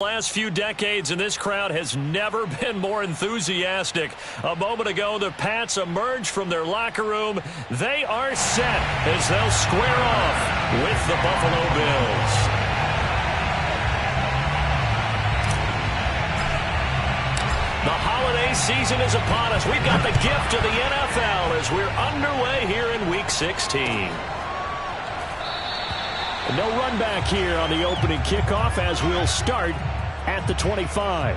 Last few decades, and this crowd has never been more enthusiastic. A moment ago, the Pats emerged from their locker room. They are set as they'll square off with the Buffalo Bills. The holiday season is upon us. We've got the gift of the NFL as we're underway here in Week 16. No run back here on the opening kickoff as we'll start at the 25.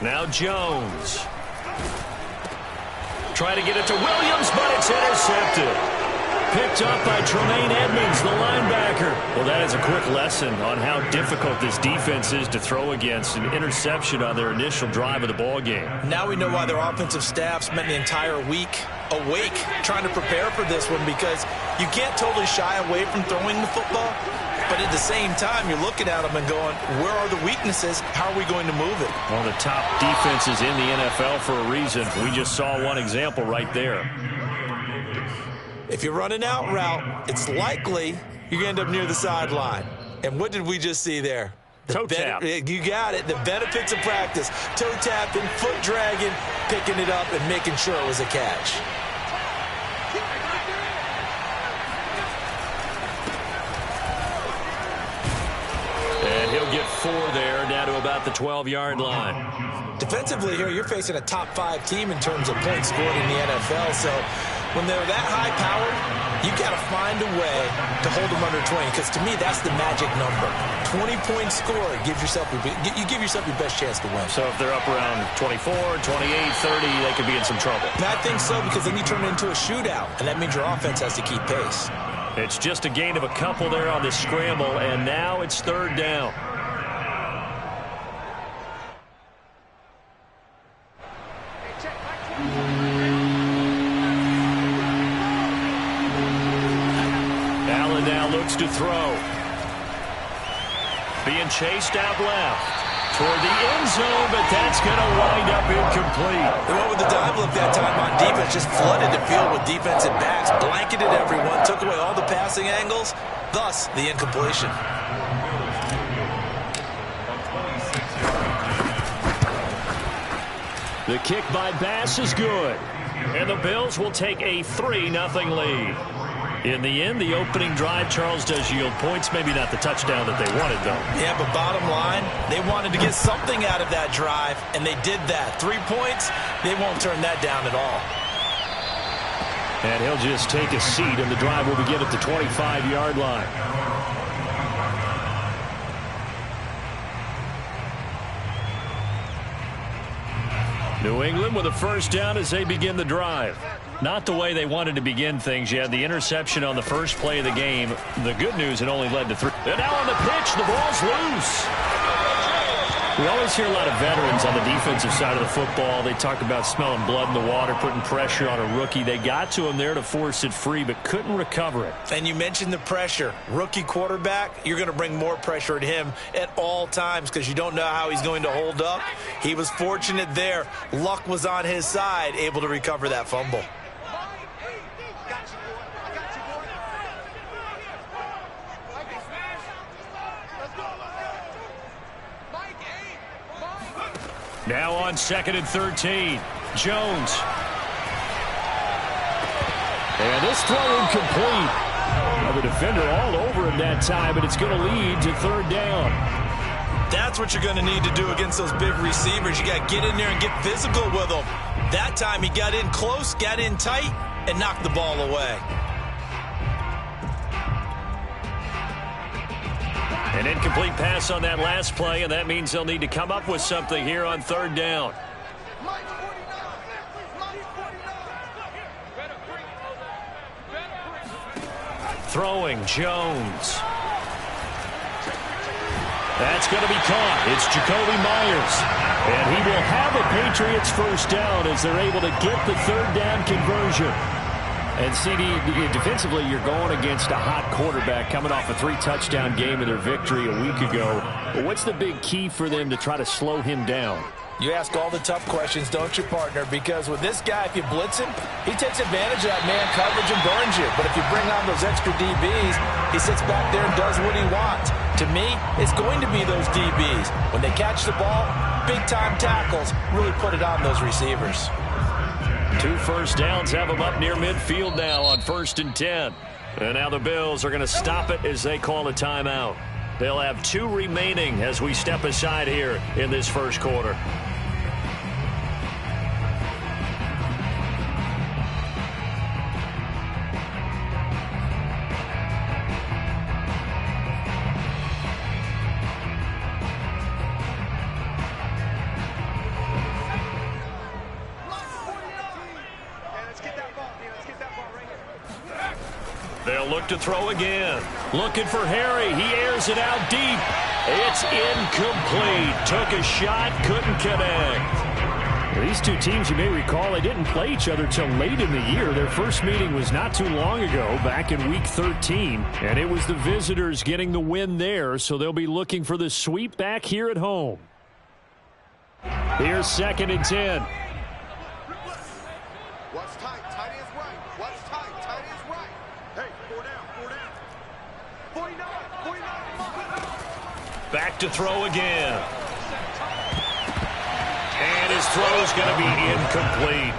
Now Jones. Trying to get it to Williams, but it's intercepted. Picked up by Tremaine Edmonds, the linebacker. Well, that is a quick lesson on how difficult this defense is to throw against. An interception on their initial drive of the ball game. Now we know why their offensive staff spent the entire week awake trying to prepare for this one, because you can't totally shy away from throwing the football. But at the same time, you're looking at them and going, where are the weaknesses? How are we going to move it? One of the top defenses in the NFL for a reason. We just saw one example right there. If you're running out route, it's likely you're going to end up near the sideline. And what did we just see there? Toe tap. You got it. The benefits of practice. Toe tapping, foot dragging, picking it up, and making sure it was a catch. Get 4 there, down to about the 12-yard line. Defensively here, you're facing a top-5 team in terms of points scored in the NFL. So when they're that high-powered, you got to find a way to hold them under 20. Because to me, that's the magic number. 20-point score, you give yourself your best chance to win. So if they're up around 24, 28, 30, they could be in some trouble. I think so, because then you turn it into a shootout, and that means your offense has to keep pace. It's just a gain of a couple there on this scramble, and now it's 3rd down. Allen now looks to throw. Being chased out left toward the end zone, but that's going to wind up incomplete. They went with the dive look that time on defense, just flooded the field with defensive backs, blanketed everyone, took away all the passing angles, thus the incompletion. The kick by Bass is good, and the Bills will take a 3-0 lead. In the end, the opening drive, Charles, does yield points. Maybe not the touchdown that they wanted, though. Yeah, but bottom line, they wanted to get something out of that drive, and they did that. 3 points, they won't turn that down at all. And he'll just take a seat, and the drive will begin at the 25-yard line. New England with a first down as they begin the drive. Not the way they wanted to begin things. You had the interception on the first play of the game. The good news, it only led to 3. And now on the pitch, the ball's loose. We always hear a lot of veterans on the defensive side of the football. They talk about smelling blood in the water, putting pressure on a rookie. They got to him there to force it free, but couldn't recover it. And you mentioned the pressure. Rookie quarterback, you're going to bring more pressure at him at all times because you don't know how he's going to hold up. He was fortunate there. Luck was on his side, able to recover that fumble. Now on 2nd and 13, Jones. And this throw incomplete. Well, the defender all over him that time, but it's going to lead to 3rd down. That's what you're going to need to do against those big receivers. You got to get in there and get physical with them. That time he got in close, got in tight, and knocked the ball away. An incomplete pass on that last play, and that means they'll need to come up with something here on 3rd down. Throwing, Jones. That's going to be caught. It's Jakobi Meyers. And he will have a Patriots first down as they're able to get the third down conversion. And CD, defensively, you're going against a hot quarterback coming off a 3-touchdown game in their victory a week ago. But what's the big key for them to try to slow him down? You ask all the tough questions, don't you, partner? Because with this guy, if you blitz him, he takes advantage of that man coverage and burns you. But if you bring on those extra DBs, he sits back there and does what he wants. To me, it's going to be those DBs. When they catch the ball, big-time tackles really put it on those receivers. 2 first downs have them up near midfield now on 1st and 10. And now the Bills are going to stop it as they call a timeout. They'll have 2 remaining as we step aside here in this first quarter. They'll look to throw again. Looking for Harry. He airs it out deep. It's incomplete. Took a shot, couldn't connect. These two teams, you may recall, they didn't play each other till late in the year. Their first meeting was not too long ago, back in Week 13. And it was the visitors getting the win there, so they'll be looking for the sweep back here at home. Here's 2nd and 10. What's tight? Tight is right. What's tight? Tight is right. Hey, 4 down, 4 down. 49, 49. Back to throw again. And his throw's going to be incomplete.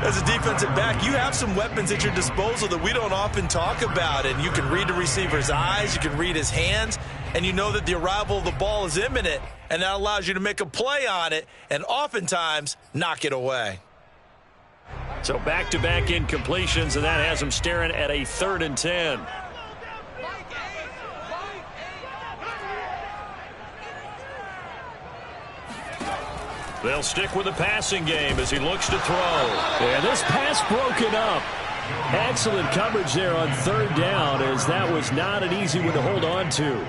As a defensive back, you have some weapons at your disposal that we don't often talk about. And you can read the receiver's eyes, you can read his hands, and you know that the arrival of the ball is imminent. And that allows you to make a play on it and oftentimes knock it away. So back-to-back incompletions, and that has them staring at a 3rd and 10. They'll stick with the passing game as he looks to throw. And this pass broken up. Excellent coverage there on 3rd down, as that was not an easy one to hold on to.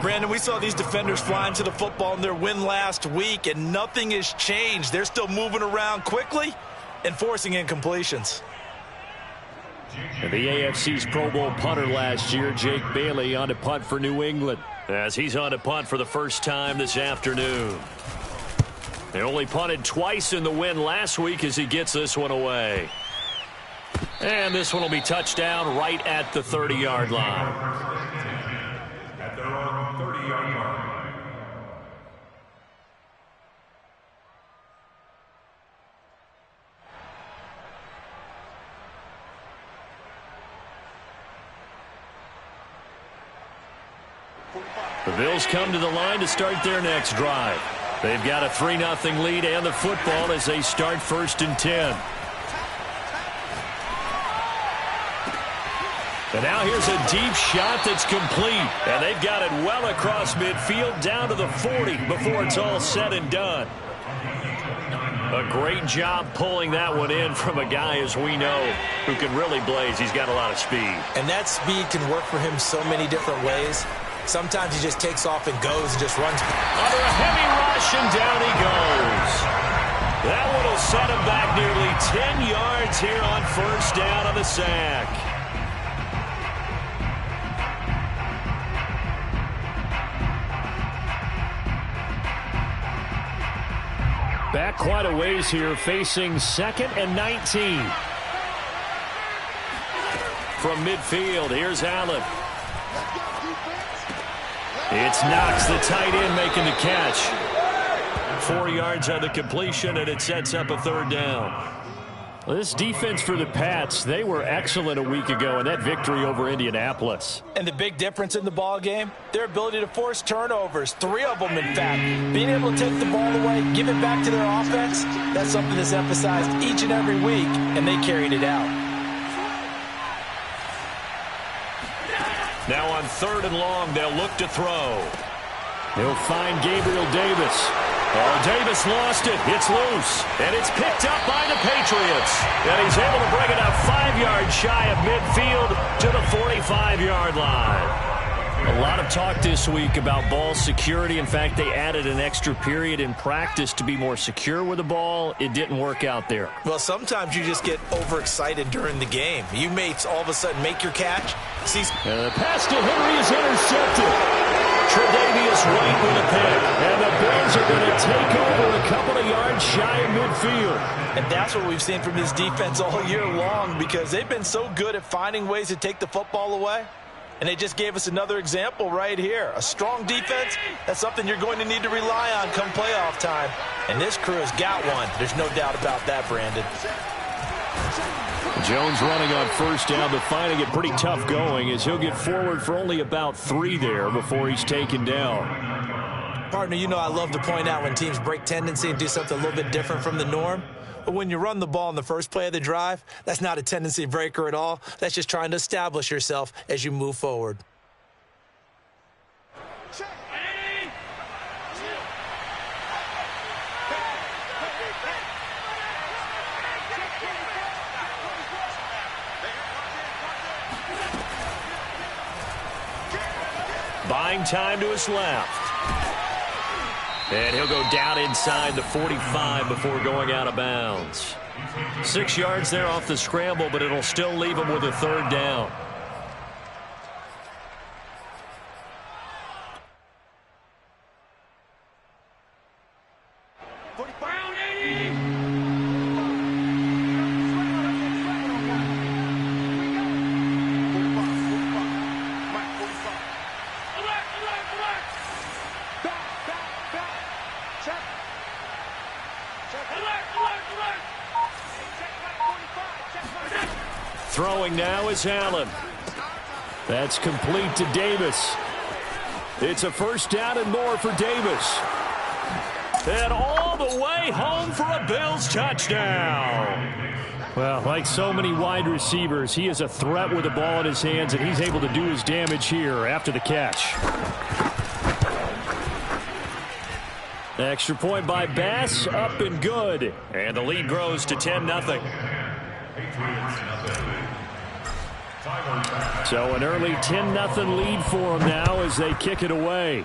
Brandon, we saw these defenders flying to the football in their win last week, and nothing has changed. They're still moving around quickly and forcing incompletions. And the AFC's Pro Bowl punter last year, Jake Bailey, on to punt for New England. As he's on to punt for the first time this afternoon. They only punted twice in the win last week as he gets this one away. And this one will be touchdown right at the 30-yard line. At their own 30-yard line. The Bills come to the line to start their next drive. They've got a 3-0 lead and the football as they start 1st and 10. And now here's a deep shot that's complete. And they've got it well across midfield down to the 40 before it's all said and done. A great job pulling that one in from a guy, as we know, who can really blaze. He's got a lot of speed. And that speed can work for him so many different ways. Sometimes he just takes off and goes and just runs. Under a heavy rush, and down he goes. That one will set him back nearly 10 yards here on 1st down on the sack. Back quite a ways here, facing 2nd and 19. From midfield, here's Allen. It's Knox, the tight end, making the catch. 4 yards on the completion, and it sets up a 3rd down. Well, this defense for the Pats, they were excellent a week ago in that victory over Indianapolis. And the big difference in the ball game, their ability to force turnovers, 3 of them in fact. Being able to take the ball away, give it back to their offense, that's something that's emphasized each and every week, and they carried it out. Now on 3rd and long, they'll look to throw. He'll find Gabriel Davis. Oh, Davis lost it. It's loose. And it's picked up by the Patriots. And he's able to bring it up 5 yards shy of midfield to the 45-yard line. A lot of talk this week about ball security. In fact, they added an extra period in practice to be more secure with the ball. It didn't work out there. Well, sometimes you just get overexcited during the game. You may all of a sudden make your catch. The pass to Henry is intercepted. Tre'Davious White with a pick. And the Bills are going to take over a couple of yards shy of midfield. And that's what we've seen from this defense all year long, because they've been so good at finding ways to take the football away. And they just gave us another example right here. A strong defense, that's something you're going to need to rely on come playoff time. And this crew has got one. There's no doubt about that, Brandon. Jones running on first down, but finding it pretty tough going as he'll get forward for only about 3 there before he's taken down. Partner, you know I love to point out when teams break tendency and do something a little bit different from the norm. But when you run the ball in the first play of the drive, that's not a tendency breaker at all. That's just trying to establish yourself as you move forward. Buying time to his left. And he'll go down inside the 45 before going out of bounds. 6 yards there off the scramble, but it'll still leave him with a third down. Throwing now is Allen. That's complete to Davis. It's a first down and more for Davis. And all the way home for a Bills touchdown. Well, like so many wide receivers, he is a threat with the ball in his hands, and he's able to do his damage here after the catch. Extra point by Bass, up and good. And the lead grows to 10-0. So an early 10-0 lead for them now as they kick it away.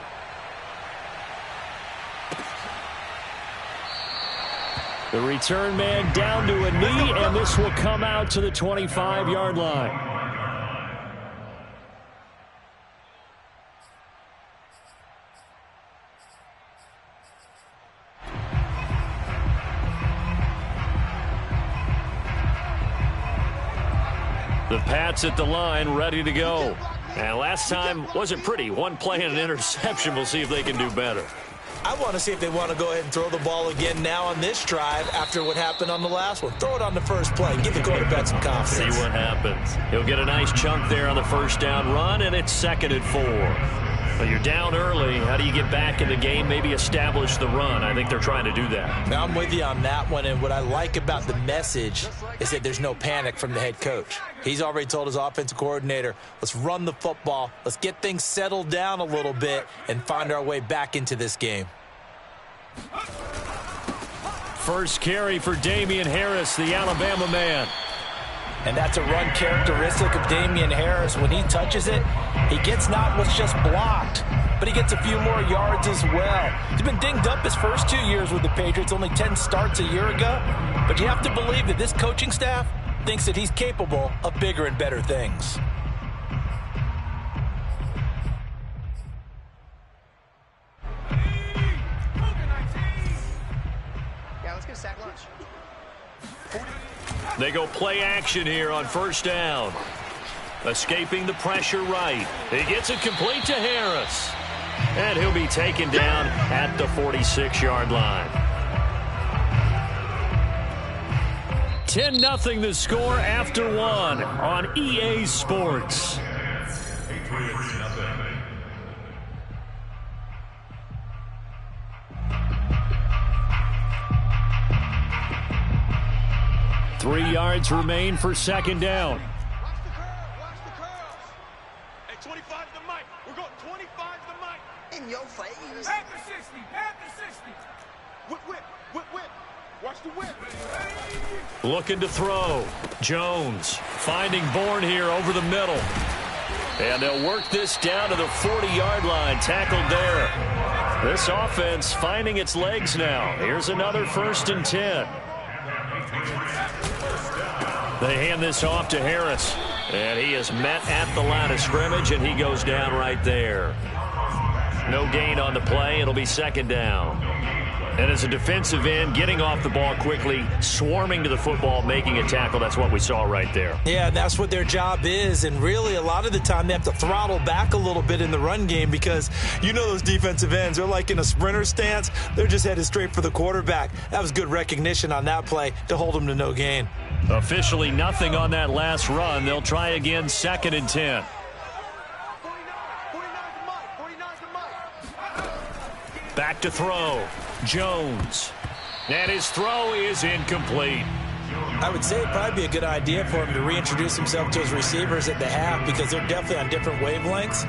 The return man down to a knee, and this will come out to the 25-yard line. The Pats at the line, ready to go. And last time wasn't pretty. One play and an interception. We'll see if they can do better. I want to see if they want to go ahead and throw the ball again now on this drive after what happened on the last one. Throw it on the first play. Give the quarterback some confidence. See what happens. He'll get a nice chunk there on the first down run, and it's 2nd and 4. But you're down early. How do you get back in the game? Maybe establish the run. I think they're trying to do that. Now, I'm with you on that one, and what I like about the message is that there's no panic from the head coach. He's already told his offensive coordinator, let's run the football, let's get things settled down a little bit, and find our way back into this game. First carry for Damian Harris, the Alabama man. And that's a run characteristic of Damian Harris. When he touches it, he gets not what's just blocked, but he gets a few more yards as well. He's been dinged up his first 2 years with the Patriots, only 10 starts a year ago. But you have to believe that this coaching staff thinks that he's capable of bigger and better things. Yeah, let's get a sack lunch. They go play action here on first down. Escaping the pressure right. He gets it complete to Harris. And he'll be taken down at the 46-yard line. 10-0 the score after one on EA Sports. Three yards remain for second down. Watch the curl. Watch the curls. Hey, 25 to the mic. We're going 25 to the mic. In your face. Half the 60. Half the 60. Whip, whip, whip, whip. Watch the whip. Looking to throw. Jones finding Bourne here over the middle. And they'll work this down to the 40-yard line. Tackled there. This offense finding its legs now. Here's another 1st and 10. They hand this off to Harris. And he is met at the line of scrimmage, and he goes down right there. No gain on the play. It'll be 2nd down. And as a defensive end, getting off the ball quickly, swarming to the football, making a tackle, that's what we saw right there. Yeah, that's what their job is. And really, a lot of the time, they have to throttle back a little bit in the run game because you know those defensive ends, they're like in a sprinter stance. They're just headed straight for the quarterback. That was good recognition on that play to hold them to no gain. Officially nothing on that last run. They'll try again, 2nd and 10. Back to throw. Jones. And his throw is incomplete. I would say it'd probably be a good idea for him to reintroduce himself to his receivers at the half because they're definitely on different wavelengths.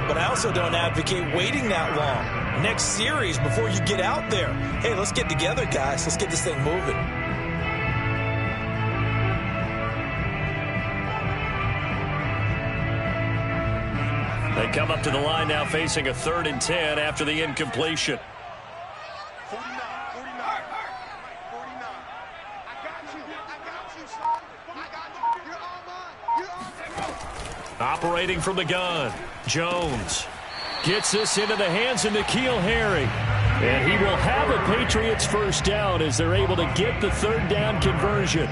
But I also don't advocate waiting that long. Next series before you get out there. Hey, let's get together, guys. Let's get this thing moving. They come up to the line now facing a 3rd and 10 after the incompletion. 49. I got you, son. I got you. You're all mine. Operating from the gun. Jones gets this into the hands of N'Keal Harry. And he will have a Patriots 1st down as they're able to get the 3rd down conversion.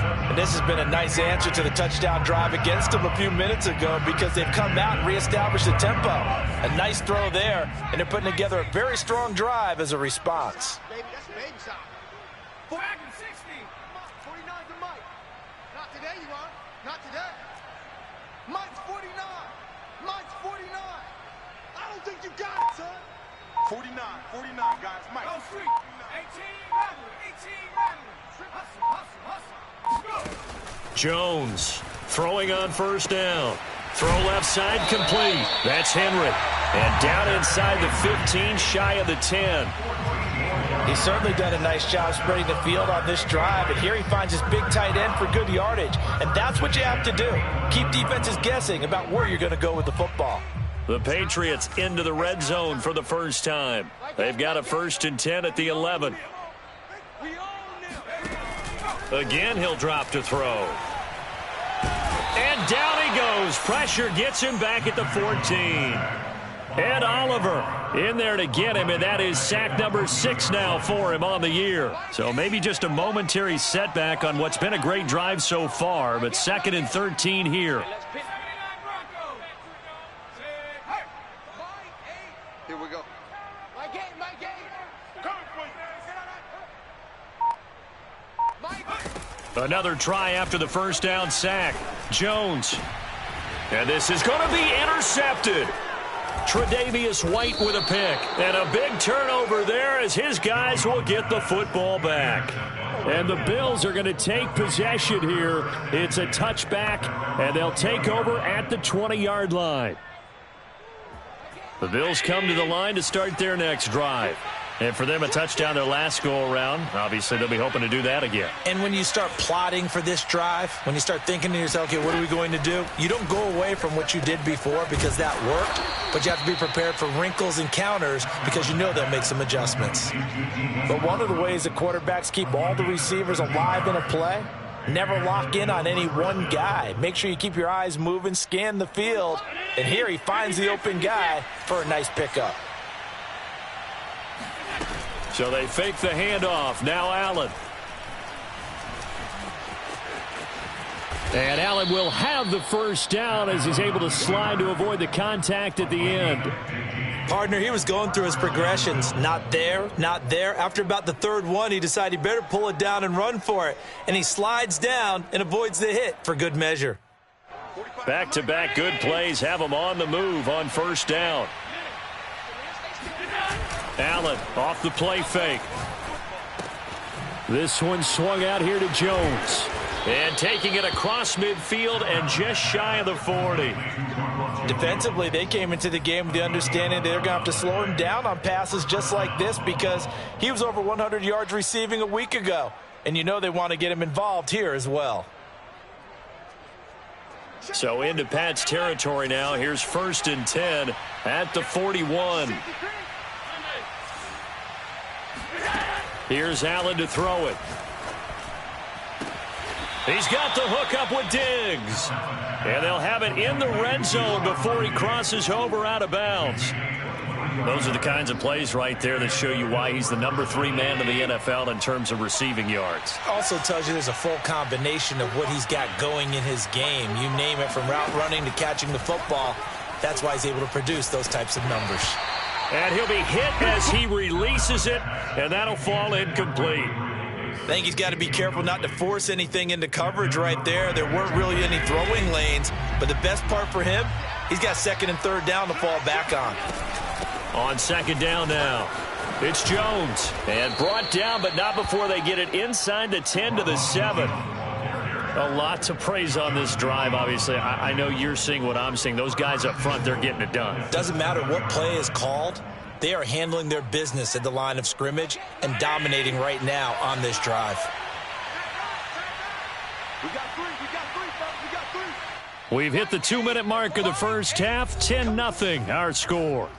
And this has been a nice answer to the touchdown drive against them a few minutes ago because they've come out and reestablished the tempo. A nice throw there, and they're putting together a very strong drive as a response. Baby, that's baby time. 460. 49 to Mike. Not today, you are. Not today. Mike's 49. Mike's 49. I don't think you got it, son. 49, guys. Mike. Go street. 18 rattling. Hustle. Jones throwing on 1st down. Throw left side complete. That's Henry. And down inside the 15, shy of the 10. He's certainly done a nice job spreading the field on this drive. And here he finds his big tight end for good yardage. And that's what you have to do. Keep defenses guessing about where you're going to go with the football. The Patriots into the red zone for the first time. They've got a 1st and 10 at the 11. Again, he'll drop to throw. And down he goes. Pressure gets him back at the 14. And Oliver in there to get him, and that is sack number 6 now for him on the year. So maybe just a momentary setback on what's been a great drive so far, but 2nd and 13 here. Here we go. My game. Another try after the 1st down sack. Jones. And this is going to be intercepted. Tre'Davious White with a pick. And a big turnover there as his guys will get the football back. And the Bills are going to take possession here. It's a touchback, and they'll take over at the 20-yard line. The Bills come to the line to start their next drive. And for them, a touchdown their last go-around. Obviously, they'll be hoping to do that again. And when you start plotting for this drive, when you start thinking to yourself, okay, what are we going to do? You don't go away from what you did before because that worked, but you have to be prepared for wrinkles and counters because you know they'll make some adjustments. But one of the ways that quarterbacks keep all the receivers alive in a play, never lock in on any one guy. Make sure you keep your eyes moving, scan the field, and here he finds the open guy for a nice pickup. So they fake the handoff. Now Allen. And Allen will have the 1st down as he's able to slide to avoid the contact at the end. Partner, he was going through his progressions. Not there, not there. After about the 3rd one, he decided he better pull it down and run for it. And he slides down and avoids the hit for good measure. Back-to-back good plays have him on the move on 1st down. Allen off the play fake. This one swung out here to Jones. And taking it across midfield and just shy of the 40. Defensively, they came into the game with the understanding they're going to have to slow him down on passes just like this because he was over 100 yards receiving a week ago. And you know they want to get him involved here as well. So into Pat's territory now. Here's 1st and 10 at the 41. Here's Allen to throw it. He's got the hook up with Diggs. And they'll have it in the red zone before he crosses over out of bounds. Those are the kinds of plays right there that show you why he's the number 3 man in the NFL in terms of receiving yards. Also tells you there's a full combination of what he's got going in his game. You name it, from route running to catching the football. That's why he's able to produce those types of numbers. And he'll be hit as he releases it, and that'll fall incomplete. I think he's got to be careful not to force anything into coverage right there. There weren't really any throwing lanes, but the best part for him, he's got 2nd and 3rd down to fall back on. On 2nd down now, it's Jones. And brought down, but not before they get it inside the 10 to the 7. A lot to praise on this drive, obviously. I know you're seeing what I'm seeing. Those guys up front, they're getting it done. Doesn't matter what play is called. They are handling their business at the line of scrimmage and dominating right now on this drive. We got 3, fellas. We got 3. We've hit the 2-minute mark of the first half. 10-0 our score.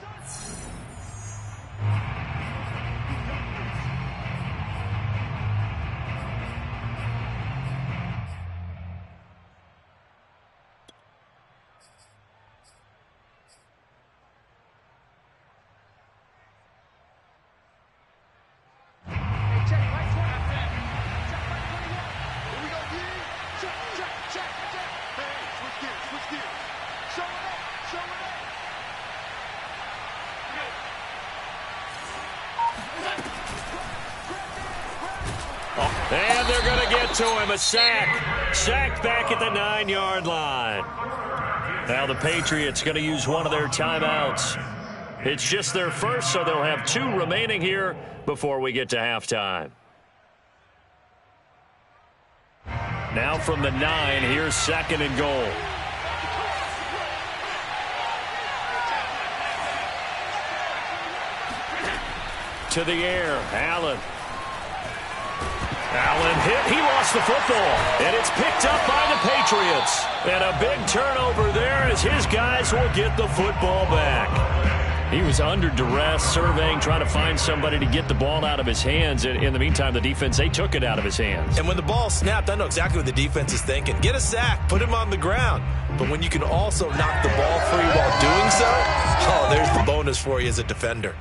And they're going to get to him. A sack. Sacked back at the 9-yard line. Now the Patriots going to use one of their timeouts. It's just their first, so they'll have 2 remaining here before we get to halftime. Now from the 9, here's 2nd and goal. To the air, Allen. Allen hit. He lost the football. And it's picked up by the Patriots. And a big turnover there as his guys will get the football back. He was under duress, surveying, trying to find somebody to get the ball out of his hands. In the meantime, the defense, they took it out of his hands. And when the ball snapped, I know exactly what the defense is thinking. Get a sack, put him on the ground. But when you can also knock the ball free while doing so, oh, there's the bonus for you as a defender.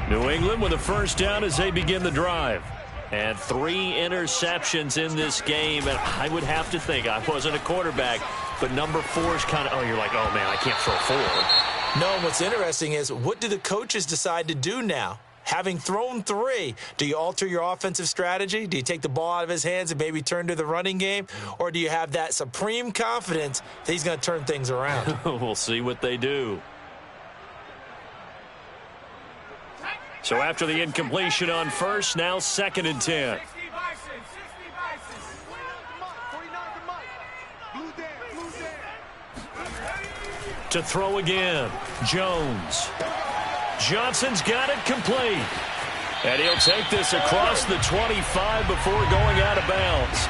New England with a first down as they begin the drive. And 3 interceptions in this game. And I would have to think, I wasn't a quarterback, but number 4 is kind of, oh, you're like, oh, man, I can't throw 4. No, and what's interesting is, what do the coaches decide to do now? Having thrown 3, do you alter your offensive strategy? Do you take the ball out of his hands and maybe turn to the running game? Or do you have that supreme confidence that he's going to turn things around? We'll see what they do. So after the incompletion on first, now 2nd and 10. To throw again, Jones. Johnson's got it complete. And he'll take this across the 25 before going out of bounds.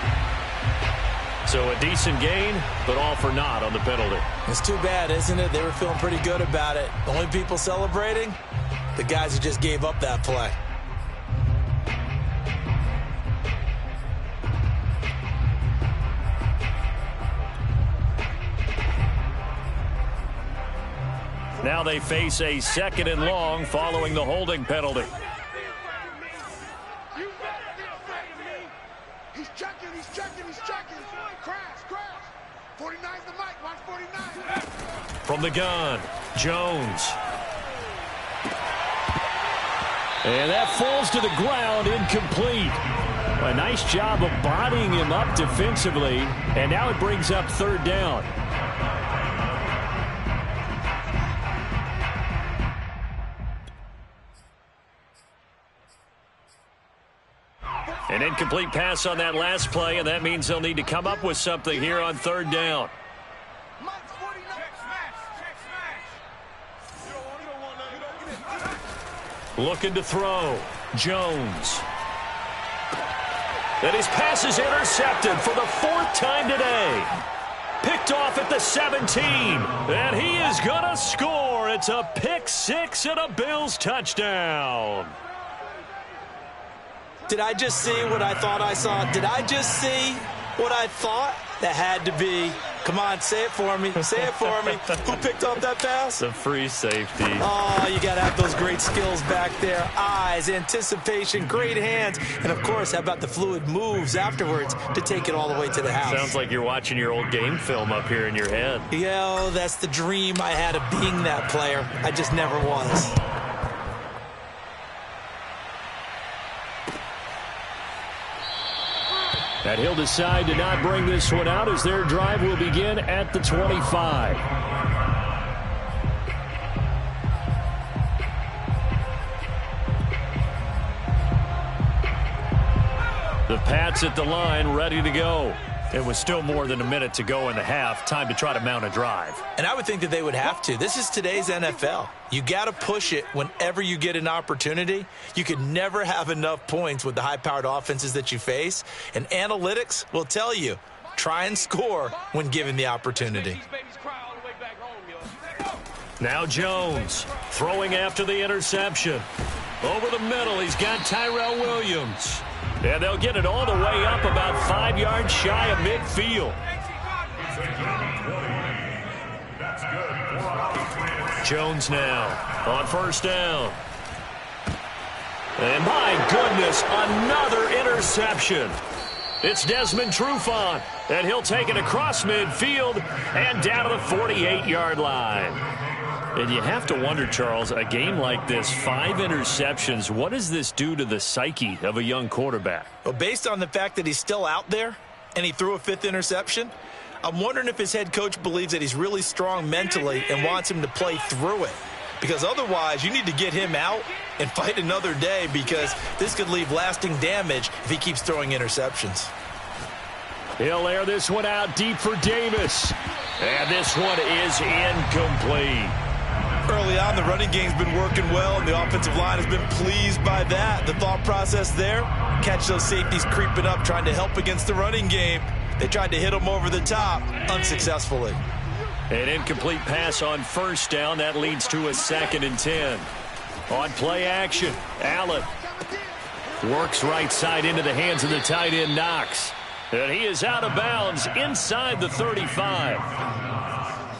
So a decent gain, but all for naught on the penalty. It's too bad, isn't it? They were feeling pretty good about it. The only people celebrating, the guys who just gave up that play. Now they face a 2nd and long following the holding penalty. He's checking. Crash. 49's the mic. Watch 49. From the gun, Jones. And that falls to the ground, incomplete. A nice job of bodying him up defensively. And now it brings up 3rd down. An incomplete pass on that last play, and that means they'll need to come up with something here on third down. Looking to throw. Jones. And his pass is intercepted for the fourth time today. Picked off at the 17. And he is going to score. It's a pick six and a Bills touchdown. Did I just see what I thought I saw? Did I just see what I thought? That had to be. Come on, say it for me. Say it for me. Who picked up that pass? The free safety. Oh, you got to have those great skills back there. Eyes, anticipation, great hands. And, of course, how about the fluid moves afterwards to take it all the way to the house? Sounds like you're watching your old game film up here in your head. Yeah, that's the dream I had of being that player. I just never was. And he'll decide to not bring this one out as their drive will begin at the 25. The Pats at the line, ready to go. It was still more than a minute to go in the half. Time to try to mount a drive. And I would think that they would have to. This is today's NFL. You got to push it whenever you get an opportunity. You can never have enough points with the high-powered offenses that you face. And analytics will tell you, try and score when given the opportunity. Now Jones throwing after the interception. Over the middle, he's got Tyrell Williams. And they'll get it all the way up about 5 yards shy of midfield. Jones now on first down. And my goodness, another interception. It's Desmond Trufant, and he'll take it across midfield and down to the 48-yard line. And you have to wonder, Charles, a game like this, 5 interceptions, what does this do to the psyche of a young quarterback? Well, based on the fact that he's still out there and he threw a 5th interception, I'm wondering if his head coach believes that he's really strong mentally and wants him to play through it. Because otherwise, you need to get him out and fight another day, because this could leave lasting damage if he keeps throwing interceptions. He'll air this one out deep for Davis. And this one is incomplete. Early on, the running game's been working well, and the offensive line has been pleased by that. The thought process there, catch those safeties creeping up, trying to help against the running game. They tried to hit them over the top, unsuccessfully. An incomplete pass on first down. That leads to a 2nd and 10. On play action, Allen works right side into the hands of the tight end, Knox. And he is out of bounds inside the 35.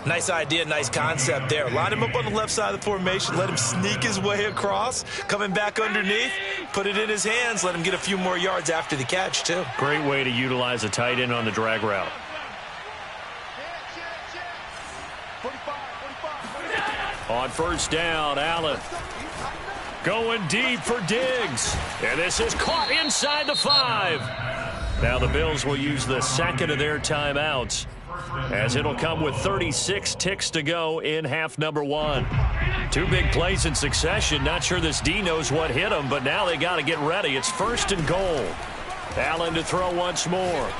Nice idea, nice concept there. Line him up on the left side of the formation, let him sneak his way across, coming back underneath, put it in his hands, let him get a few more yards after the catch, too. Great way to utilize a tight end on the drag route. On first down, Allen going deep for Diggs. And this is caught inside the 5. Now the Bills will use the 2nd of their timeouts, as it'll come with 36 ticks to go in half number 1. 2 big plays in succession. Not sure this D knows what hit him, but now they got to get ready. It's 1st and goal. Allen to throw once more.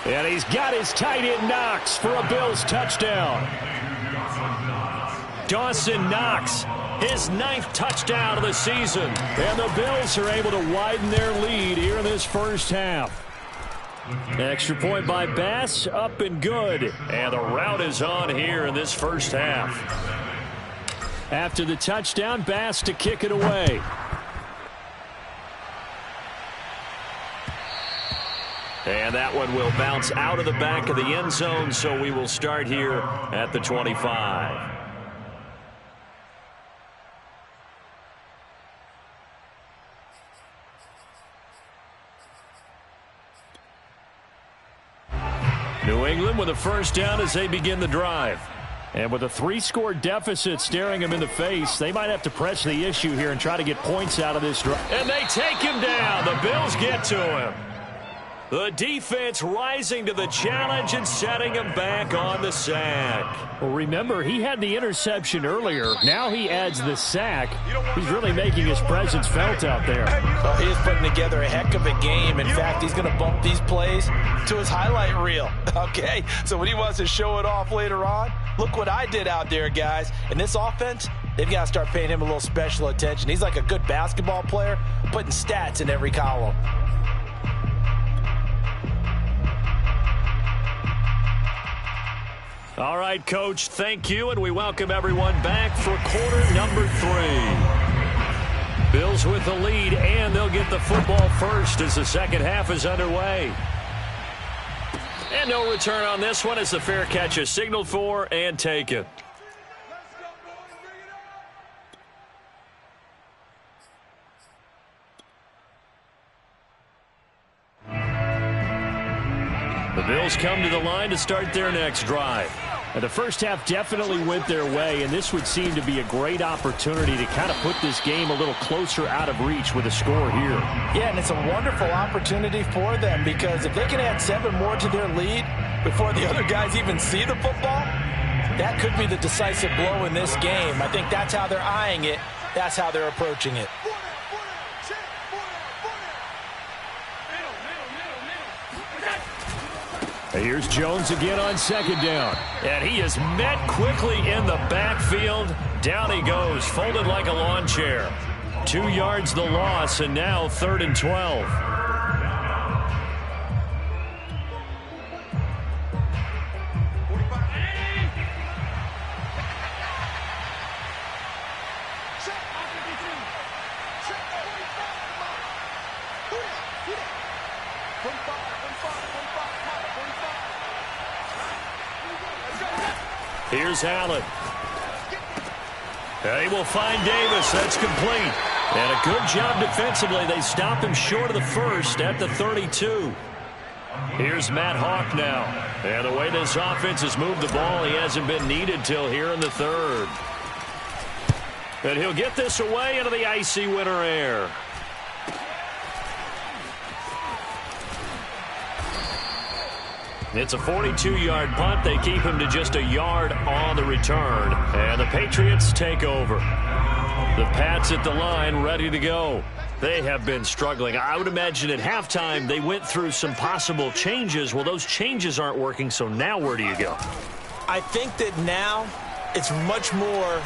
And he's got his tight end Knox for a Bills touchdown. Dawson Knox, his 9th touchdown of the season. And the Bills are able to widen their lead here in this first half. Extra point by Bass, up and good. And the route is on here in this first half. After the touchdown, Bass to kick it away. And that one will bounce out of the back of the end zone, so we will start here at the 25. New England with a first down as they begin the drive. And with a 3-score deficit staring them in the face, they might have to press the issue here and try to get points out of this drive. And they take him down. The Bills get to him. The defense rising to the challenge and setting him back on the sack. Well, remember, he had the interception earlier. Now he adds the sack. He's really making his presence felt out there. Well, he is putting together a heck of a game. In fact, he's going to bump these plays to his highlight reel. Okay, so when he wants to show it off later on, look what I did out there, guys. And this offense, they've got to start paying him a little special attention. He's like a good basketball player, putting stats in every column. All right, Coach, thank you, and we welcome everyone back for quarter number 3. Bills with the lead, and they'll get the football first as the second half is underway. And no return on this one as the fair catch is signaled for and taken. The Bills come to the line to start their next drive. And the first half definitely went their way, and this would seem to be a great opportunity to kind of put this game a little closer out of reach with a score here. Yeah, and it's a wonderful opportunity for them because if they can add 7 more to their lead before the other guys even see the football, that could be the decisive blow in this game. I think that's how they're eyeing it. That's how they're approaching it. Here's Jones again on second down. And he is met quickly in the backfield. Down he goes, folded like a lawn chair. 2 yards the loss, and now 3rd and 12. Here's Allen. And he will find Davis. That's complete. And a good job defensively. They stop him short of the first at the 32. Here's Matt Hawk now. And the way this offense has moved the ball, he hasn't been needed till here in the 3rd. And he'll get this away into the icy winter air. It's a 42-yard punt. They keep him to just a yard on the return. And the Patriots take over. The Pats at the line ready to go. They have been struggling. I would imagine at halftime they went through some possible changes. Well, those changes aren't working, so now where do you go? I think that now it's much more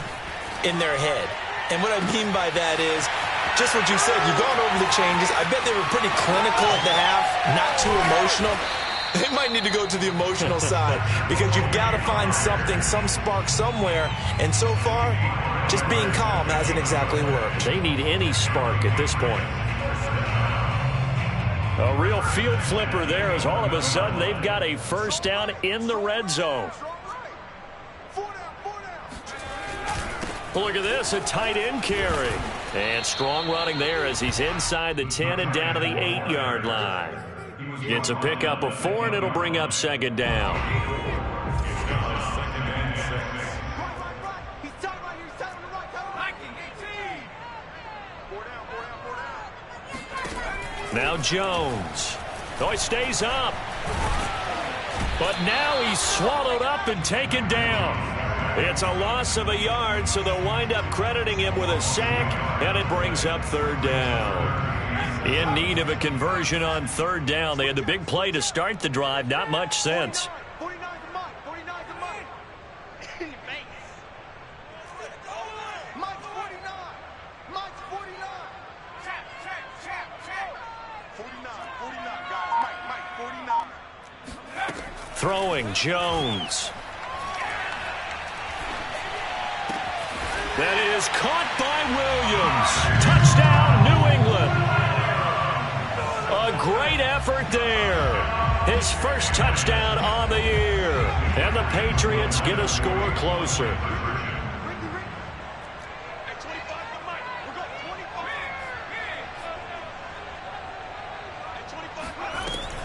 in their head. And what I mean by that is just what you said. You've gone over the changes. I bet they were pretty clinical at the half, not too emotional. They might need to go to the emotional side because you've got to find something, some spark somewhere. And so far, just being calm hasn't exactly worked. They need any spark at this point. A real field flipper there as all of a sudden they've got a first down in the red zone. Look at this, a tight end carry. And strong running there as he's inside the 10 and down to the 8-yard line. It's a pickup of 4, and it'll bring up second down. Now Jones. Oh, he stays up. But now he's swallowed up and taken down. It's a loss of a yard, so they'll wind up crediting him with a sack, and it brings up 3rd down. In need of a conversion on 3rd down. They had the big play to start the drive. Not much sense. 49 to Mike. 49 to Mike. Mike's 49. Mike's 49. Check. 49. Guys, Mike, 49. Throwing Jones. That is caught by Williams. Touchdown, New England. A great effort there. His first touchdown on the year. And the Patriots get a score closer.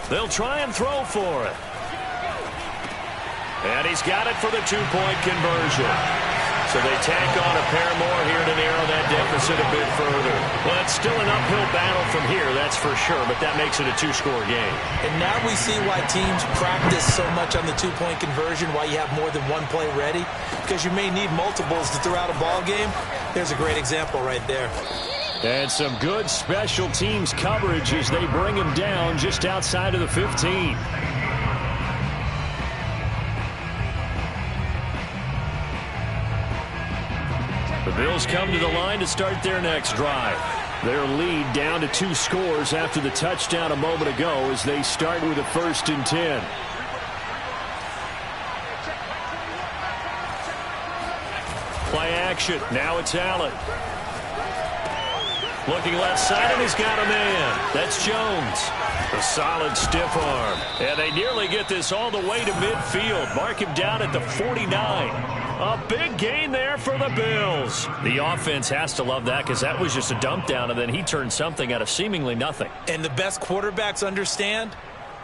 They'll try and throw for it. And he's got it for the 2-point conversion. So they tack on a pair more here to narrow that deficit a bit further. Well, it's still an uphill battle from here, that's for sure, but that makes it a two-score game. And now we see why teams practice so much on the two-point conversion, why you have more than one play ready, because you may need multiples to throw out a ball game. There's a great example right there. And some good special teams coverage as they bring him down just outside of the 15. The Bills come to the line to start their next drive. Their lead down to 2 scores after the touchdown a moment ago as they start with a 1st and 10. Play action. Now it's Allen. Looking left side, and he's got a man. That's Jones. A solid stiff arm. And they nearly get this all the way to midfield. Mark him down at the 49. A big gain there for the Bills. The offense has to love that because that was just a dump down, and then he turned something out of seemingly nothing. And the best quarterbacks understand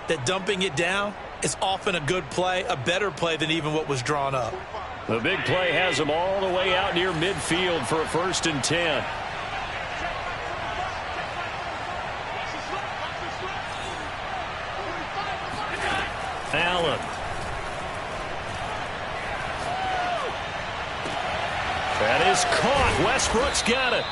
that dumping it down is often a good play, a better play than even what was drawn up. The big play has him all the way out near midfield for a 1st and 10. Allen. That is caught. Westbrook's got it.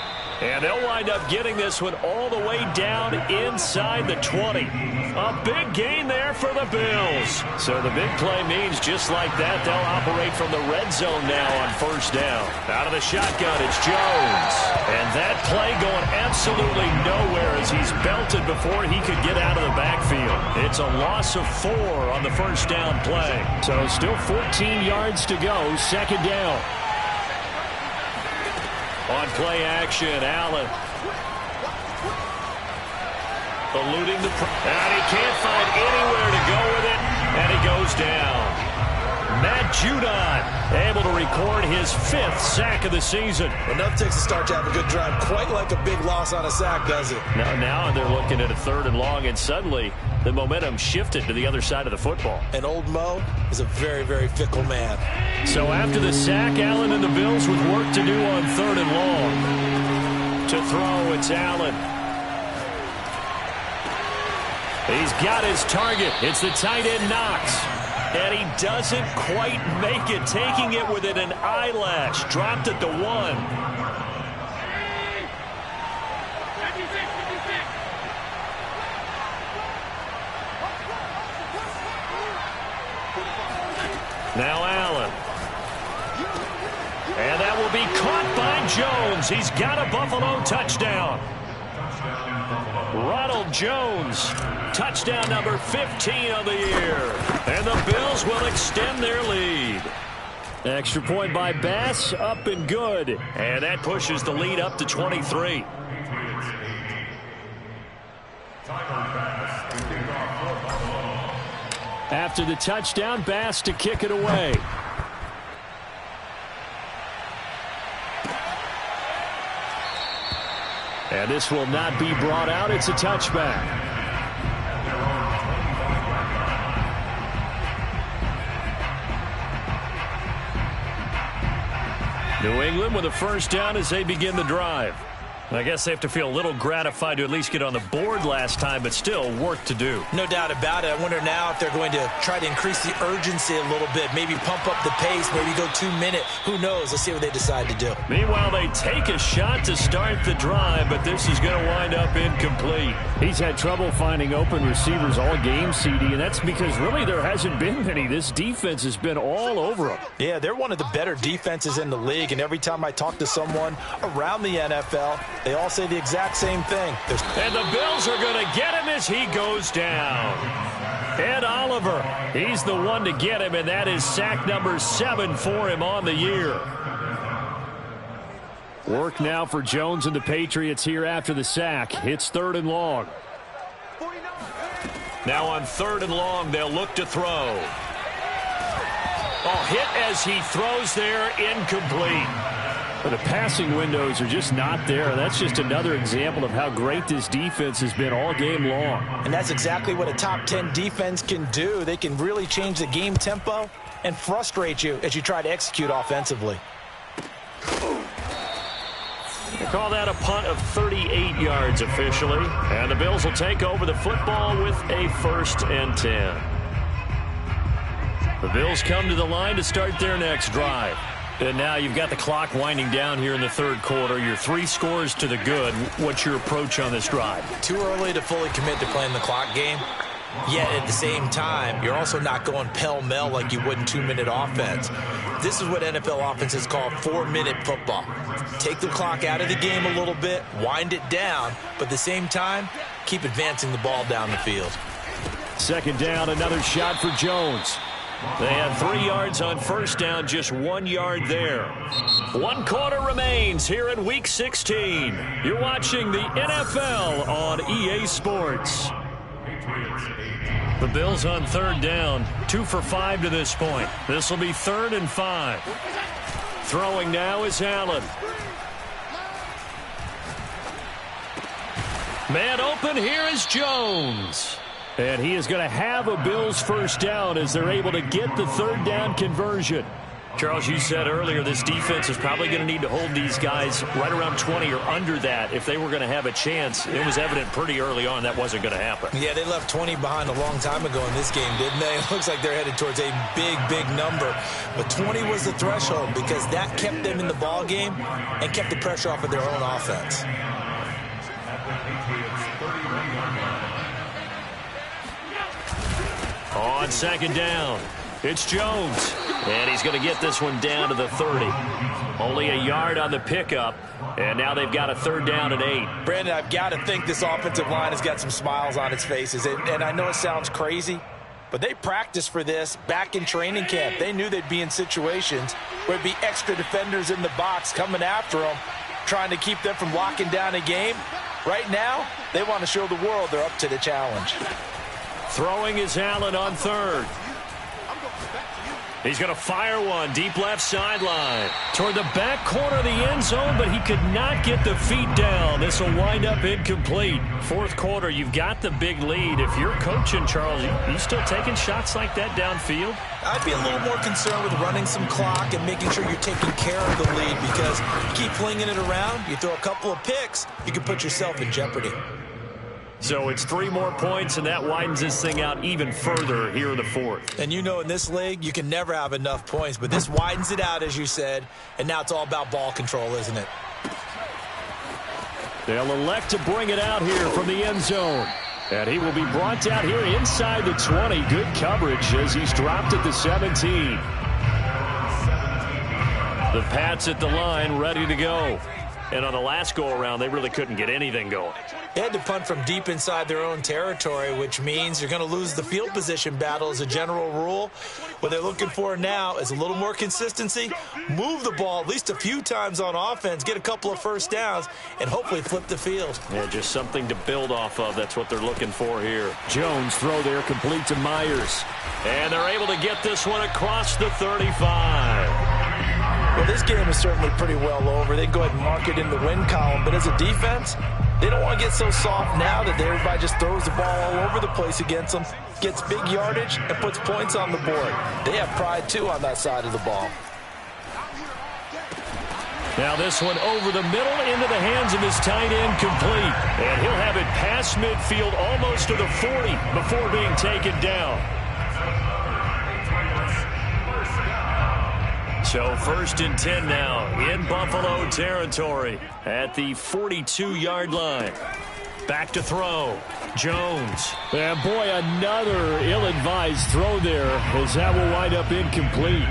And they'll wind up getting this one all the way down inside the 20. A big gain there for the Bills. So the big play means just like that, they'll operate from the red zone now on 1st down. Out of the shotgun, it's Jones. And that play going absolutely nowhere as he's belted before he could get out of the backfield. It's a loss of 4 on the 1st down play. So still 14 yards to go, 2nd down. On play action, Allen. Eluding the... And he can't find anywhere to go with it. And he goes down. Matt Judon able to record his 5th sack of the season. Enough takes to start to have a good drive. Quite like a big loss on a sack, does it? Now they're looking at a 3rd and long, and suddenly the momentum shifted to the other side of the football. And old Mo is a very, very fickle man. So after the sack, Allen and the Bills with work to do on 3rd and long. To throw, it's Allen. He's got his target. It's the tight end Knox. And he doesn't quite make it, taking it within an eyelash. Dropped at the 1. Now Allen. And that will be caught by Jones. He's got a Buffalo touchdown. Ronald Jones, touchdown number 15 of the year. And the Bills will extend their lead. Extra point by Bass, up and good. And that pushes the lead up to 23. After the touchdown, Bass to kick it away. And this will not be brought out. It's a touchback. New England with a 1st down as they begin the drive. I guess they have to feel a little gratified to at least get on the board last time, but still work to do. No doubt about it. I wonder now if they're going to try to increase the urgency a little bit, maybe pump up the pace, maybe go 2 minute. Who knows? Let's see what they decide to do. Meanwhile, they take a shot to start the drive, but this is going to wind up incomplete. He's had trouble finding open receivers all game, CD, and that's because really there hasn't been many. This defense has been all over him. Yeah, they're one of the better defenses in the league, and every time I talk to someone around the NFL, they all say the exact same thing. And the Bills are going to get him as he goes down. Ed Oliver, he's the one to get him, and that is sack number 7 for him on the year. Work now for Jones and the Patriots here after the sack. It's 3rd and long. Now on 3rd and long, they'll look to throw. Oh, hit as he throws there, incomplete. But the passing windows are just not there. That's just another example of how great this defense has been all game long. And that's exactly what a top 10 defense can do. They can really change the game tempo and frustrate you as you try to execute offensively. Call that a punt of 38 yards officially. And the Bills will take over the football with a 1st and 10. The Bills come to the line to start their next drive. And now you've got the clock winding down here in the 3rd quarter. You're 3 scores to the good. What's your approach on this drive? Too early to fully commit to playing the clock game. Yet at the same time, you're also not going pell-mell like you would in 2-minute offense. This is what NFL offenses call 4-minute football. Take the clock out of the game a little bit, wind it down, but at the same time, keep advancing the ball down the field. 2nd down, another shot for Jones. They have 3 yards on 1st down, just 1 yard there. 1 quarter remains here in Week 16. You're watching the NFL on EA Sports. The Bills on 3rd down, 2 for 5 to this point. This will be 3rd and 5. Throwing now is Allen. Man open, here is Jones. And he is going to have a Bills 1st down as they're able to get the 3rd down conversion. Charles, you said earlier this defense is probably going to need to hold these guys right around 20 or under that if they were going to have a chance. It was evident pretty early on that wasn't going to happen. Yeah, they left 20 behind a long time ago in this game, didn't they? It looks like they're headed towards a big, big number. But 20 was the threshold because that kept them in the ball game and kept the pressure off of their own offense. On 2nd down, it's Jones. And he's going to get this one down to the 30. Only a yard on the pickup. And now they've got a 3rd down and 8. Brandon, I've got to think this offensive line has got some smiles on its faces. And I know it sounds crazy, but they practiced for this back in training camp. They knew they'd be in situations where there'd be extra defenders in the box coming after them, trying to keep them from locking down a game. Right now, they want to show the world they're up to the challenge. Throwing is Allen on 3rd. He's going to fire one deep left sideline toward the back corner of the end zone, but he could not get the feet down. This will wind up incomplete. 4th quarter, you've got the big lead. If you're coaching, Charles, you still taking shots like that downfield? I'd be a little more concerned with running some clock and making sure you're taking care of the lead, because you keep flinging it around, you throw a couple of picks, you can put yourself in jeopardy. So it's 3 more points, and that widens this thing out even further here in the 4th. And you know in this league, you can never have enough points, but this widens it out, as you said, and now it's all about ball control, isn't it? They'll elect to bring it out here from the end zone. And he will be brought out here inside the 20. Good coverage as he's dropped at the 17. The Pats at the line, ready to go. And on the last go-around, they really couldn't get anything going. They had to punt from deep inside their own territory, which means you're going to lose the field position battle as a general rule. What they're looking for now is a little more consistency, move the ball at least a few times on offense, get a couple of 1st downs, and hopefully flip the field. Yeah, just something to build off of. That's what they're looking for here. Jones throw there complete to Myers. And they're able to get this one across the 35. Well, this game is certainly pretty well over. They can go ahead and mark it in the win column. But as a defense, they don't want to get so soft now that everybody just throws the ball all over the place against them, gets big yardage, and puts points on the board. They have pride, too, on that side of the ball. Now this one over the middle into the hands of his tight end, complete. And he'll have it past midfield almost to the 40 before being taken down. So 1st and 10 now in Buffalo territory at the 42-yard line. Back to throw. Jones. And boy, another ill-advised throw there as that will wind up incomplete.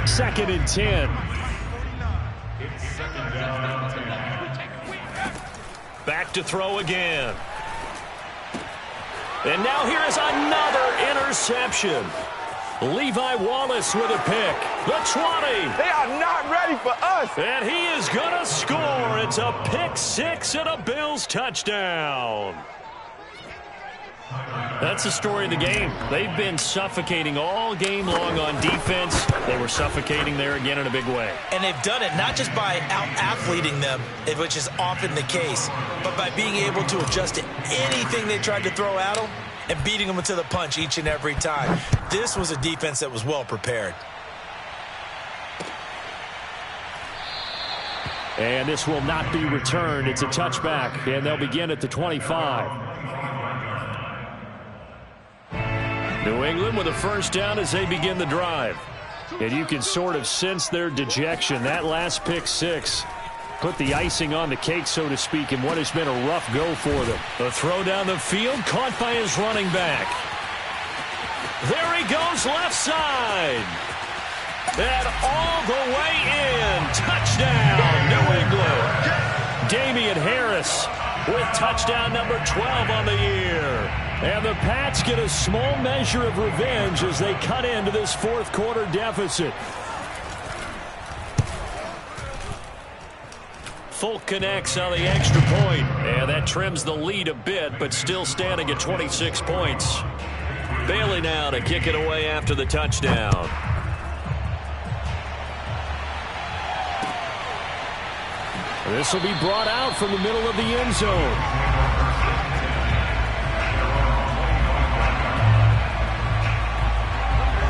2nd and 10. Back to throw again. And now here is another interception. Levi Wallace with a pick. The 20. They are not ready for us. And he is going to score. It's a pick 6 and a Bills touchdown. That's the story of the game. They've been suffocating all game long on defense. They were suffocating there again in a big way. And they've done it not just by out-athleting them, which is often the case, but by being able to adjust to anything they tried to throw at them and beating them to the punch each and every time. This was a defense that was well prepared. And this will not be returned. It's a touchback, and they'll begin at the 25. New England with a first down as they begin the drive. And you can sort of sense their dejection. That last pick six put the icing on the cake, so to speak, in what has been a rough go for them. The throw down the field, caught by his running back. There he goes, left side. And all the way in. Touchdown, New England. Damian Harris with touchdown number 12 on the year. And the Pats get a small measure of revenge as they cut into this fourth quarter deficit. Folk connects on the extra point. And that trims the lead a bit, but still standing at 26 points. Bailey now to kick it away after the touchdown. This will be brought out from the middle of the end zone.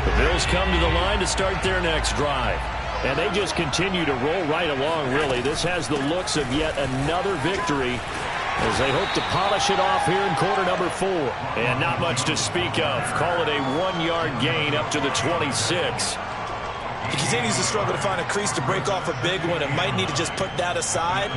The Bills come to the line to start their next drive. And they just continue to roll right along, really. This has the looks of yet another victory as they hope to polish it off here in quarter number 4. And not much to speak of. Call it a 1-yard gain up to the 26. He continues to struggle to find a crease to break off a big one and might need to just put that aside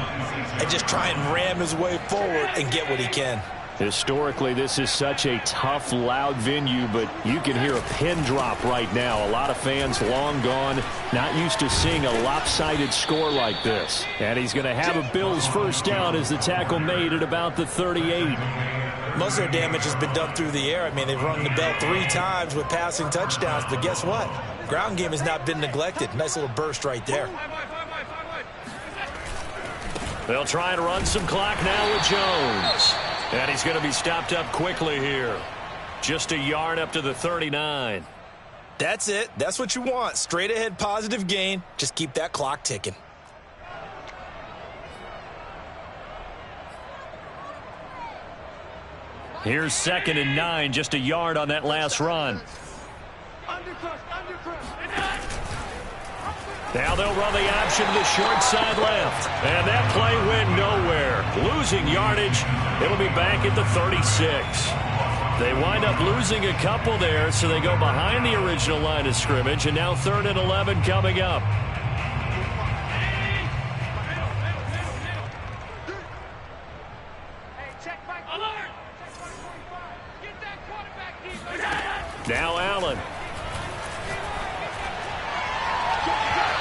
and just try and ram his way forward and get what he can. Historically, this is such a tough, loud venue, but you can hear a pin drop right now. A lot of fans long gone, not used to seeing a lopsided score like this. And he's going to have a Bills first down as the tackle made at about the 38. Most of their damage has been done through the air. I mean, they've rung the bell 3 times with passing touchdowns, but guess what? Ground game has not been neglected. Nice little burst right there. They'll try and run some clock now with Jones. And he's going to be stopped up quickly here. Just a yard up to the 39. That's it. That's what you want. Straight ahead positive gain. Just keep that clock ticking. Here's 2nd and 9. Just a yard on that last run. Now they'll run the option to the short side left. And that play went nowhere. Losing yardage. It'll be back at the 36. They wind up losing a couple there, so they go behind the original line of scrimmage. And now 3rd and 11 coming up. Now Allen.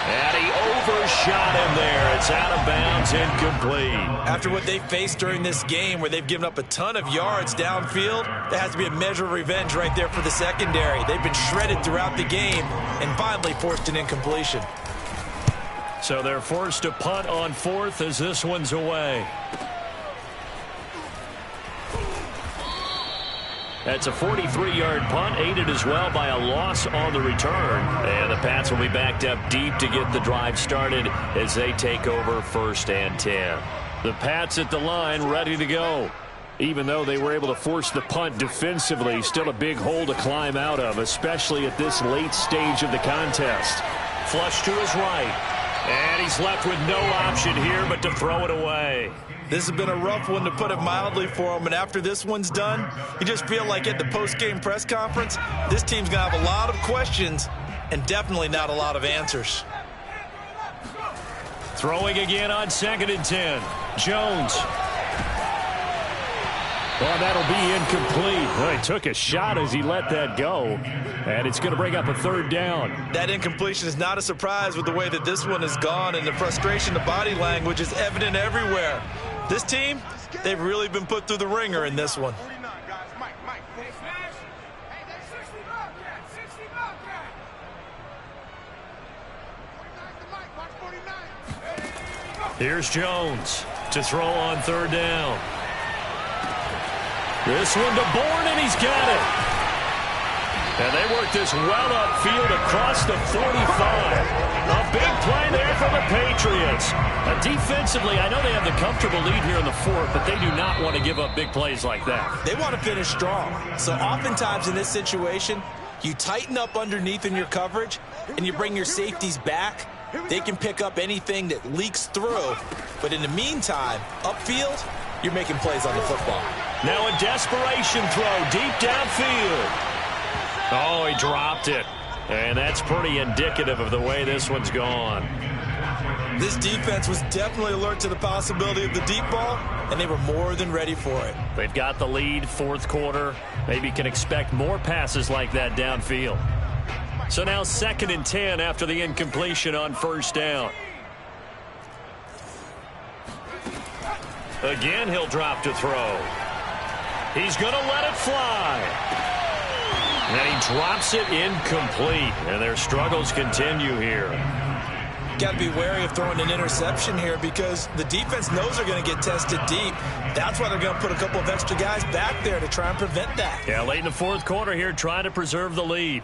And he overshot him there. It's out of bounds, incomplete. After what they faced during this game where they've given up a ton of yards downfield, there has to be a measure of revenge right there for the secondary. They've been shredded throughout the game and finally forced an incompletion. So they're forced to punt on 4th as this one's away. That's a 43-yard punt, aided as well by a loss on the return. And the Pats will be backed up deep to get the drive started as they take over 1st and 10. The Pats at the line ready to go. Even though they were able to force the punt defensively, still a big hole to climb out of, especially at this late stage of the contest. Flush to his right. And he's left with no option here but to throw it away. This has been a rough one, to put it mildly, for him. And after this one's done, you just feel like at the post-game press conference, this team's going to have a lot of questions and definitely not a lot of answers. Throwing again on 2nd and 10. Jones. Well, that'll be incomplete. Well, he took a shot as he let that go. And it's going to bring up a 3rd down. That incompletion is not a surprise with the way that this one has gone, and the frustration, the body language is evident everywhere. This team, they've really been put through the ringer in this one. Here's Jones to throw on 3rd down. This one to Bourne, and he's got it. And they work this well upfield across the 45. A big play there for the Patriots. Defensively, I know they have the comfortable lead here in the 4th, but they do not want to give up big plays like that. They want to finish strong. So oftentimes in this situation, you tighten up underneath in your coverage, and you bring your safeties back They can pick up anything that leaks through. But in the meantime, upfield, you're making plays on the football. Now a desperation throw deep downfield. Oh, he dropped it. And that's pretty indicative of the way this one's gone. This defense was definitely alert to the possibility of the deep ball, and they were more than ready for it. They've got the lead, fourth quarter. Maybe can expect more passes like that downfield. So now 2nd and 10 after the incompletion on first down. Again, he'll drop to throw. He's going to let it fly. And he drops it incomplete. And their struggles continue here. Got to be wary of throwing an interception here because the defense knows they're going to get tested deep. That's why they're going to put a couple of extra guys back there to try and prevent that. Yeah, late in the fourth quarter here, trying to preserve the lead.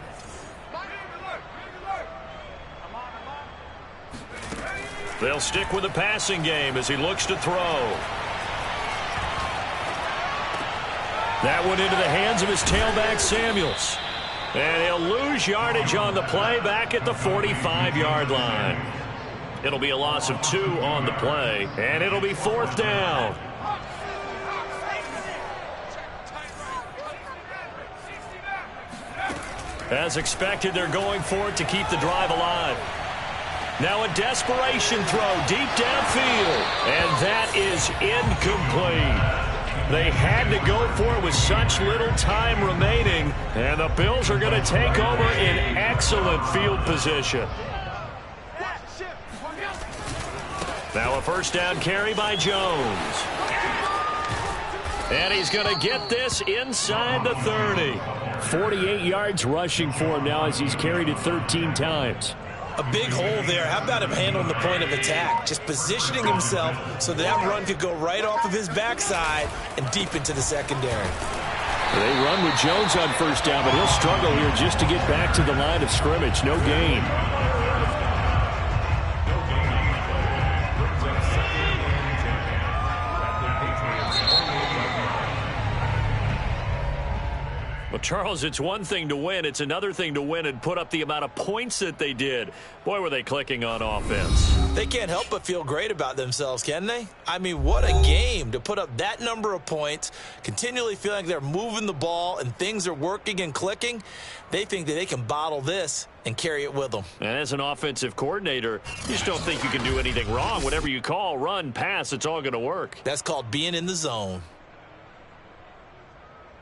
They'll stick with the passing game as he looks to throw. That one into the hands of his tailback, Samuels. And he'll lose yardage on the play back at the 45-yard line. It'll be a loss of 2 on the play, and it'll be 4th down. As expected, they're going for it to keep the drive alive. Now a desperation throw deep downfield, and that is incomplete. They had to go for it with such little time remaining, and the Bills are going to take over in excellent field position. Now a first down carry by Jones. And he's going to get this inside the 30. 48 yards rushing for him now as he's carried it 13 times. A big hole there. How about him handling the point of attack? Just positioning himself so that run could go right off of his backside and deep into the secondary. They run with Jones on first down, but he'll struggle here just to get back to the line of scrimmage. No gain. Well, Charles, it's one thing to win. It's another thing to win and put up the amount of points that they did. Boy, were they clicking on offense. They can't help but feel great about themselves, can they? I mean, what a game to put up that number of points, continually feeling like they're moving the ball and things are working and clicking. They think that they can bottle this and carry it with them. And as an offensive coordinator, you just don't think you can do anything wrong. Whatever you call, run, pass, it's all going to work. That's called being in the zone.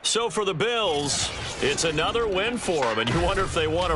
So for the Bills, it's another win for them, and you wonder if they want to